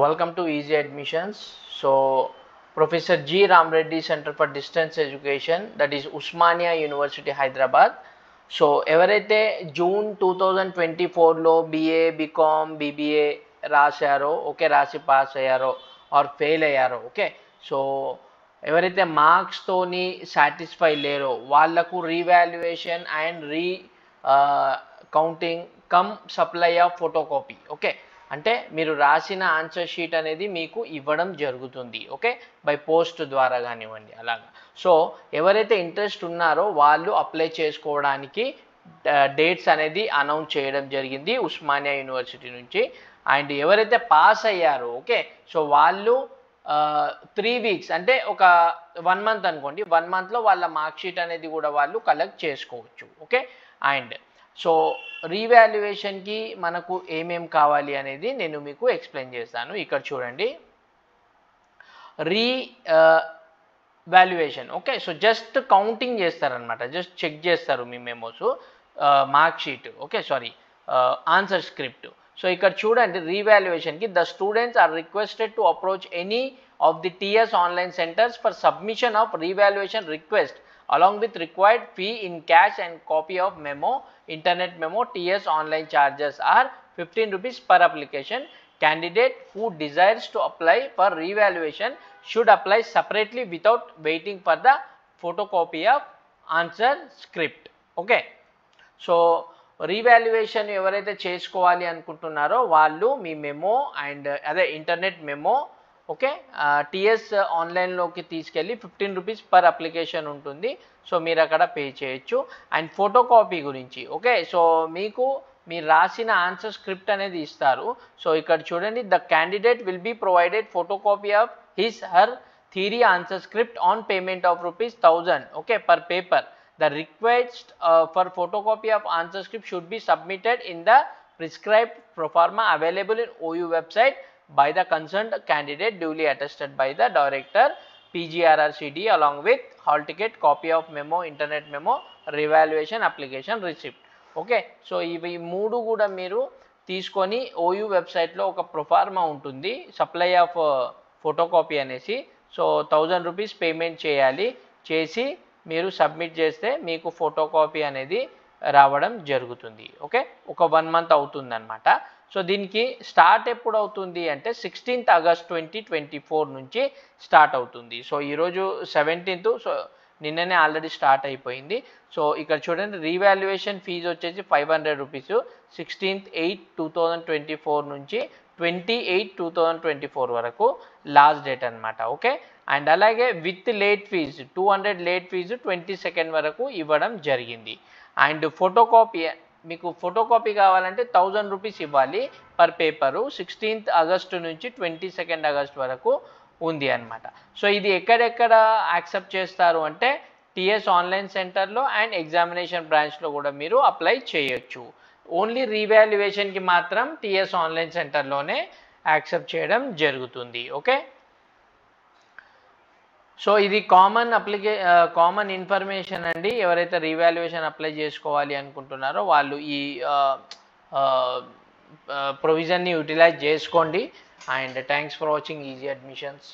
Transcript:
Welcome to Easy Admissions. So, Professor G. Ram Reddy Center for Distance Education, that is Usmania University, Hyderabad. So ఎవరైతే June 2024లో BA BCom BBA రాశారో okay రాసి pass అయ్యారో are fail అయ్యారో okay so ఎవరైతే మార్క్స్తోని satisfy లేరో వాళ్లకు revaluation and counting come supply of photocopy okay అంటే మీరు రాసిన ఆన్సర్ షీట్ అనేది మీకు ఇవ్వడం జరుగుతుంది ఓకే బై పోస్ట్ ద్వారా కానివ్వండి అలాగా సో ఎవరైతే ఇంట్రెస్ట్ ఉన్నారో వాళ్ళు అప్లై చేసుకోవడానికి డేట్స్ అనేది అనౌన్స్ చేయడం జరిగింది ఉస్మానియా యూనివర్సిటీ నుంచి అండ్ ఎవరైతే పాస్ అయ్యారో ఓకే సో వాళ్ళు 3 వీక్స్ అంటే ఒక 1 మంత్ అనుకోండి 1 మంత్లో వాళ్ళ మార్క్ షీట్ అనేది కూడా వాళ్ళు కలెక్ట్ చేసుకోవచ్చు ఓకే అండ్ సో రీవాల్యుయేషన్కి మనకు ఏమేం కావాలి అనేది నేను మీకు ఎక్స్ప్లెయిన్ చేస్తాను ఇక్కడ చూడండి valuation okay so just counting చేస్తారనమాట జస్ట్ చెక్ చేస్తారు మీ memos mark sheet okay sorry answer script so ఇక్కడ చూడండి రీవాల్యుయేషన్కి the students are requested to approach any of the TS online centres for submission of revaluation request along with required fee in cash and copy of memo, internet memo. TS online charges are 15 rupees per application. Candidate who desires to apply for revaluation should apply separately without waiting for the photocopy of answer script. Okay. So revaluation ఎవరైతే చేసుకోవాలి అనుకుంటున్నారో వాళ్ళు మీ memo and అదే internet memo okay TS ఆన్లైన్లోకి తీసుకెళ్ళి 15 rupees per application ఉంటుంది so మీరు అక్కడ పే చేయొచ్చు అండ్ ఫోటోకాపీ గురించి ఓకే సో మీకు మీరు రాసిన ఆన్సర్ స్క్రిప్ట్ అనేది ఇస్తారు సో ఇక్కడ చూడండి the candidate will be provided photocopy of his her theory answer script on payment of ₹1000 okay per paper the request for photocopy of answer script should be submitted in the prescribed proforma available in OU website by the concerned candidate duly attested by the director PGRRCD along with hall ticket, copy of memo, internet memo, revaluation application receipt. Okay so ఇవి మూడు కూడా మీరు తీసుకొని OU వెబ్సైట్లో ఒక proforma ఉంటుంది supply of photocopy అనేసి so 1000 rupees payment చేయాలి చేసి మీరు సబ్మిట్ చేస్తే మీకు ఫోటోకాపీ అనేది రావడం జరుగుతుంది ఓకే ఒక 1 మంత్ అవుతుంది అనమాట సో దీనికి స్టార్ట్ ఎప్పుడు అవుతుంది అంటే 16th August 2024 నుంచి స్టార్ట్ అవుతుంది సో ఈరోజు 17th సో నిన్ననే ఆల్రెడీ స్టార్ట్ అయిపోయింది సో ఇక్కడ చూడండి రీవాల్యుయేషన్ ఫీజు వచ్చేసి 500 రూపీస్ 16th 8 2024 నుంచి 28 2024 వరకు లాస్ట్ డేట్ అనమాట ఓకే అండ్ అలాగే with late fee 200 late fee 22nd వరకు ఇవ్వడం జరిగింది అండ్ ఫోటోకాపీ మీకు ఫోటోకాపీ కావాలంటే 1000 రూపీస్ ఇవ్వాలి పర్ పేపరు 16th August నుంచి 22nd August వరకు ఉంది అనమాట సో ఇది ఎక్కడెక్కడ యాక్సెప్ట్ చేస్తారు అంటే టీఎస్ ఆన్లైన్ సెంటర్లో అండ్ ఎగ్జామినేషన్ బ్రాంచ్లో కూడా మీరు అప్లై చేయొచ్చు ఓన్లీ రీవాల్యుయేషన్కి మాత్రం టీఎస్ ఆన్లైన్ సెంటర్లోనే యాక్సెప్ట్ చేయడం జరుగుతుంది ఓకే సో ఇది కామన్ ఇన్ఫర్మేషన్ అండి ఎవరైతే రీవాల్యుయేషన్ అప్లై చేసుకోవాలి అనుకుంటున్నారో వాళ్ళు ఈ ప్రొవిజన్ని యూటిలైజ్ చేసుకోండి and thanks for watching easy admissions